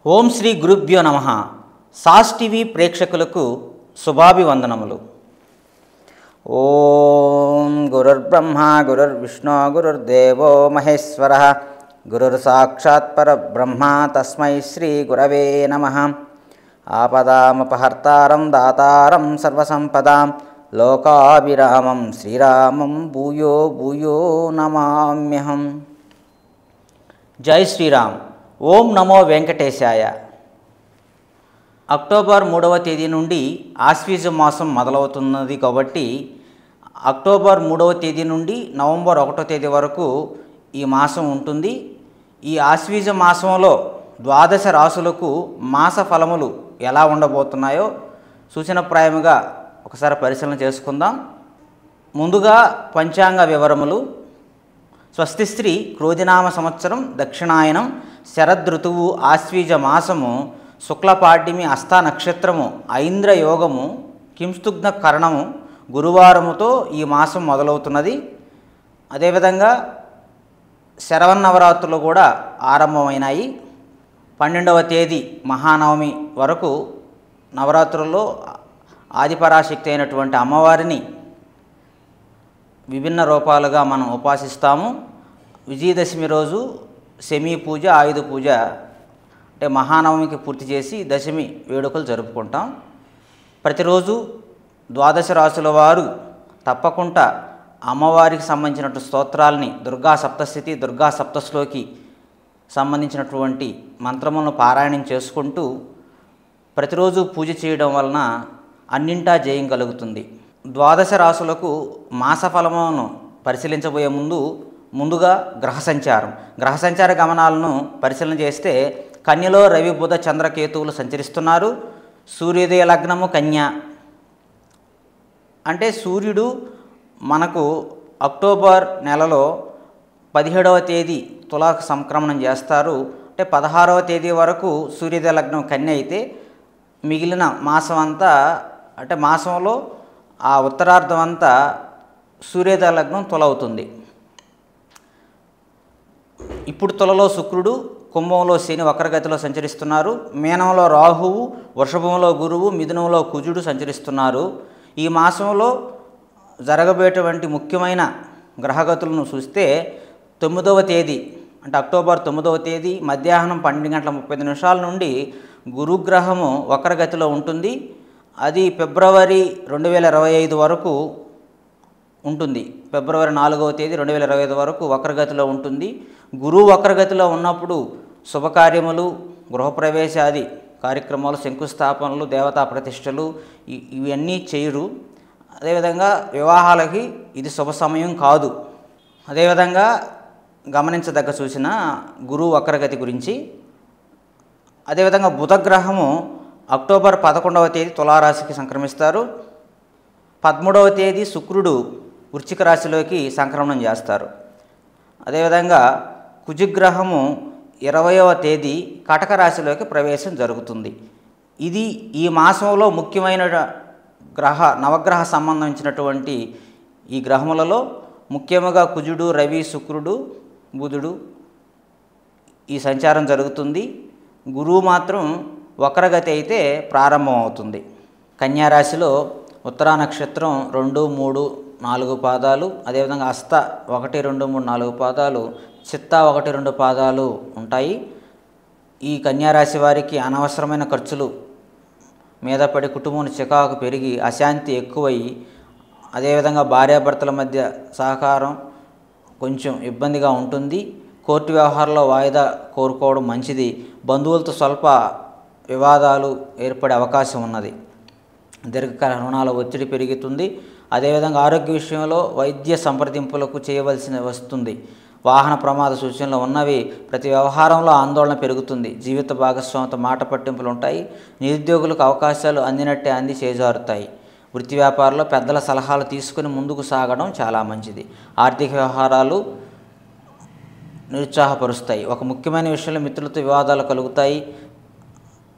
ఓం శ్రీ గురుభ్యో నమః. Sauce TV ప్రేక్షకులకు శుభాభివందనములు. ఓం గురుర్బ్రహ్మ గురుర్విష్ణు గురుర్దేవో మహేశ్వరః గురుర్ సాక్షాత్ పరబ్రహ్మ తస్మై శ్రీ గురవే నమః. ఆపదామపహర్తారం దాతారం సర్వసంపదాం లోకాభిరామం శ్రీరామం భూయో భూయో నమామ్యహం. జై శ్రీరామ్. ఓం నమో వెంకటేశాయ. అక్టోబర్ 3వ తేదీ నుండి ఆశ్వీజ మాసం మొదలవుతున్నది కాబట్టి అక్టోబర్ 3వ తేదీ నుండి నవంబర్ 1వ తేదీ వరకు ఈ మాసం ఉంటుంది. ఈ ఆశ్వీజ మాసంలో ద్వాదశ రాశులకు మాస ఫలములు ఎలా ఉండబోతున్నాయో సూచనప్రాయముగా ఒకసారి పరిశీలన చేసుకుందాం. ముందుగా పంచాంగ వివరములు. స్వస్తిశ్రీ క్రోధినామ సంవత్సరం దక్షిణాయనం శరదృతువు ఆశ్వీజ మాసము శుక్లపాడ్యమి హస్త నక్షత్రము ఐంద్ర యోగము కింస్తుగ్న కరణము గురువారముతో ఈ మాసం మొదలవుతున్నది. అదేవిధంగా శరవన్నవరాత్రులు కూడా ఆరంభమైనాయి. 12వ తేదీ మహానవమి వరకు నవరాత్రుల్లో ఆదిపరాశక్తి అయినటువంటి అమ్మవారిని విభిన్న రూపాలుగా మనం ఉపాసిస్తాము. విజయదశమి రోజు శమీ పూజ, ఆయుధ పూజ అంటే మహానవమికి పూర్తి చేసి దశమి వేడుకలు జరుపుకుంటాం. ప్రతిరోజు ద్వాదశ రాశుల వారు తప్పకుండా అమ్మవారికి సంబంధించినటువంటి స్తోత్రాలని దుర్గా సప్తశతి, దుర్గా సప్తశ్లోకి సంబంధించినటువంటి మంత్రములను పారాయణం చేసుకుంటూ ప్రతిరోజు పూజ చేయడం వలన అన్నింటా జయం కలుగుతుంది. ద్వాదశ రాశులకు మాసఫలమును పరిశీలించబోయే ముందుగా గ్రహ సంచార గమనాలను పరిశీలన చేస్తే కన్యలో రవి బుధ చంద్రకేతువులు సంచరిస్తున్నారు. సూర్యోదయ లగ్నము కన్య. అంటే సూర్యుడు మనకు అక్టోబర్ నెలలో 17వ తేదీ తులాకు సంక్రమణం చేస్తారు. అంటే 16వ తేదీ వరకు సూర్యోదయ లగ్నం కన్య అయితే మిగిలిన మాసం అంతా అంటే మాసంలో ఆ ఉత్తరార్ధం అంతా సూర్యోదయ లగ్నం తుల అవుతుంది. ఇప్పుడు తులలో శుక్రుడు, కుంభంలో శని వక్రగతిలో సంచరిస్తున్నారు. మీనంలో రాహువు, వృషభంలో గురువు, మిథునంలో కుజుడు సంచరిస్తున్నారు. ఈ మాసంలో జరగబోయేటువంటి ముఖ్యమైన గ్రహగతులను చూస్తే 9వ తేదీ అంటే అక్టోబర్ 9వ తేదీ మధ్యాహ్నం 12:35 నుండి గురుగ్రహము వక్రగతిలో ఉంటుంది. అది ఫిబ్రవరి 2025 వరకు ఉంటుంది. ఫిబ్రవరి 4వ తేదీ 2025 వరకు వక్రగతిలో ఉంటుంది. గురువు వక్రగతిలో ఉన్నప్పుడు శుభకార్యములు, గృహప్రవేశాది కార్యక్రమాలు, శంకుస్థాపనలు, దేవతా ప్రతిష్టలు ఇవన్నీ చేయరు. అదేవిధంగా వివాహాలకి ఇది శుభ సమయం కాదు. అదేవిధంగా గమనించదగ్గ సూచన గురువు వక్రగతి గురించి. అదేవిధంగా బుధగ్రహము అక్టోబర్ 11వ తేదీ తులారాశికి సంక్రమిస్తారు. 13వ తేదీ శుక్రుడు వృశ్చిక రాశిలోకి సంక్రమణం చేస్తారు. అదేవిధంగా కుజగ్రహము 20వ తేదీ కటక రాశిలోకి ప్రవేశం జరుగుతుంది. ఇది ఈ మాసంలో ముఖ్యమైన నవగ్రహ సంబంధించినటువంటి ఈ గ్రహములలో ముఖ్యముగా కుజుడు, రవి, శుక్రుడు, బుధుడు ఈ సంచారం జరుగుతుంది. గురువు మాత్రం వక్రగతి అయితే ప్రారంభం అవుతుంది. కన్యారాశిలో ఉత్తరా నక్షత్రం 2, 3, 4 పాదాలు, అదేవిధంగా హస్త 1, 2, 3, 4 పాదాలు, చిత్త 1, 2 పాదాలు ఉంటాయి. ఈ కన్యారాశి వారికి అనవసరమైన ఖర్చులు మీద పడి కుటుంబం చికాకు పెరిగి అశాంతి ఎక్కువై అదేవిధంగా భార్యాభర్తల మధ్య సహకారం కొంచెం ఇబ్బందిగా ఉంటుంది. కోర్టు వ్యవహారంలో వాయిదా కోరుకోవడం మంచిది. బంధువులతో స్వల్ప వివాదాలు ఏర్పడే అవకాశం ఉన్నది. దీర్ఘకాల రుణాల ఒత్తిడి పెరుగుతుంది. అదేవిధంగా ఆరోగ్య విషయంలో వైద్య సంప్రదింపులకు చేయవలసి వస్తుంది. వాహన ప్రమాద సూచనలు ఉన్నవి. ప్రతి వ్యవహారంలో ఆందోళన పెరుగుతుంది. జీవిత భాగస్వామితో మాట పట్టింపులు ఉంటాయి. నిరుద్యోగులకు అవకాశాలు అందినట్టే అంది చేజారుతాయి. వృత్తి వ్యాపారంలో పెద్దల సలహాలు తీసుకుని ముందుకు సాగడం చాలా మంచిది. ఆర్థిక వ్యవహారాలు నిరుత్సాహపరుస్తాయి. ఒక ముఖ్యమైన విషయంలో మిత్రులతో వివాదాలు కలుగుతాయి.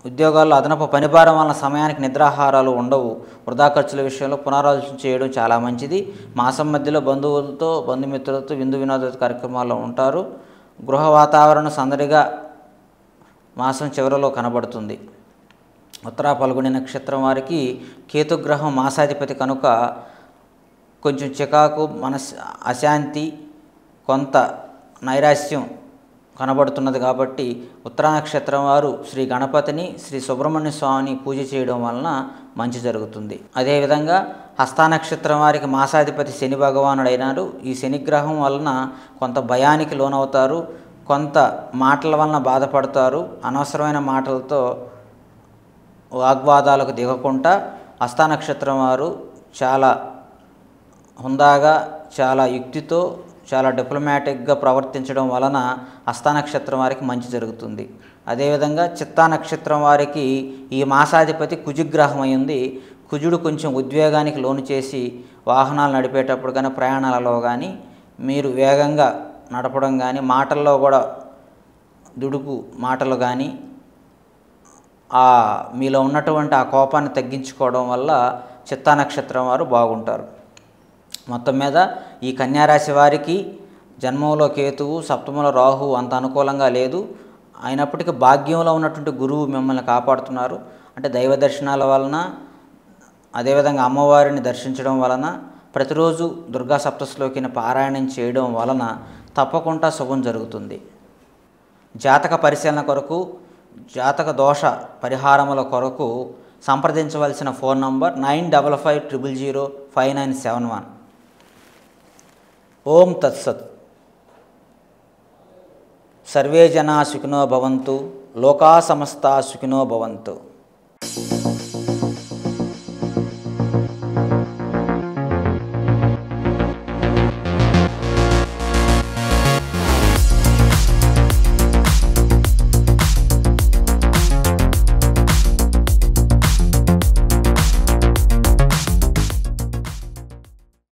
ఉద్యోగాల్లో అదనపు పనిభారం వలన సమయానికి నిద్రాహారాలు ఉండవు. వృధా ఖర్చుల విషయంలో పునరాలోచన చేయడం చాలా మంచిది. మాసం మధ్యలో బంధువులతో, బంధుమిత్రులతో విందు వినోద కార్యక్రమాల్లో ఉంటారు. గృహ వాతావరణం సందడిగా మాసం చివరిలో కనబడుతుంది. ఉత్తరా పల్గొని నక్షత్రం వారికి కేతుగ్రహం మాసాధిపతి కనుక కొంచెం చికాకు, అశాంతి, కొంత నైరాశ్యం కనబడుతున్నది. కాబట్టి ఉత్తరా నక్షత్రం వారు శ్రీ గణపతిని, శ్రీ సుబ్రహ్మణ్య స్వామిని పూజ చేయడం వలన మంచి జరుగుతుంది. అదేవిధంగా హస్త నక్షత్రం వారికి మాసాధిపతి శని భగవానుడు అయినారు. ఈ శనిగ్రహం వలన కొంత భయానికి లోనవుతారు, కొంత మాటల వలన బాధపడతారు. అనవసరమైన మాటలతో వాగ్వాదాలకు దిగకుండా హస్త నక్షత్రం వారు చాలా హుందాగా, చాలా యుక్తితో, చాలా డిప్లొమాటిక్గా ప్రవర్తించడం వలన హస్త నక్షత్రం వారికి మంచి జరుగుతుంది. అదేవిధంగా చిత్తా నక్షత్రం వారికి ఈ మాసాధిపతి కుజగ్రహం అయింది. కుజుడు కొంచెం ఉద్వేగానికి లోను చేసి వాహనాలు నడిపేటప్పుడు కానీ, ప్రయాణాలలో కానీ మీరు వేగంగా నడపడం కానీ, మాటల్లో కూడా దుడుకు మాటలు కానీ, మీలో ఉన్నటువంటి ఆ కోపాన్ని తగ్గించుకోవడం వల్ల చిత్తా నక్షత్రం వారు బాగుంటారు. మొత్తం మీద ఈ కన్యారాశి వారికి జన్మంలో కేతువు, సప్తమంలో రాహువు అంత అనుకూలంగా లేదు. అయినప్పటికీ భాగ్యంలో ఉన్నటువంటి గురువు మిమ్మల్ని కాపాడుతున్నారు. అంటే దైవ దర్శనాల వలన, అదేవిధంగా అమ్మవారిని దర్శించడం వలన, ప్రతిరోజు దుర్గా సప్తశ్లోకిని పారాయణం చేయడం వలన తప్పకుండా శుభం జరుగుతుంది. జాతక పరిశీలన కొరకు, జాతక దోష పరిహారముల కొరకు సంప్రదించవలసిన ఫోన్ నంబర్ 9550050971. ఓం తత్సత్. సర్వే జనా సుఖినో భవంతు, లోకా సమస్తా సుఖినో భవంతు.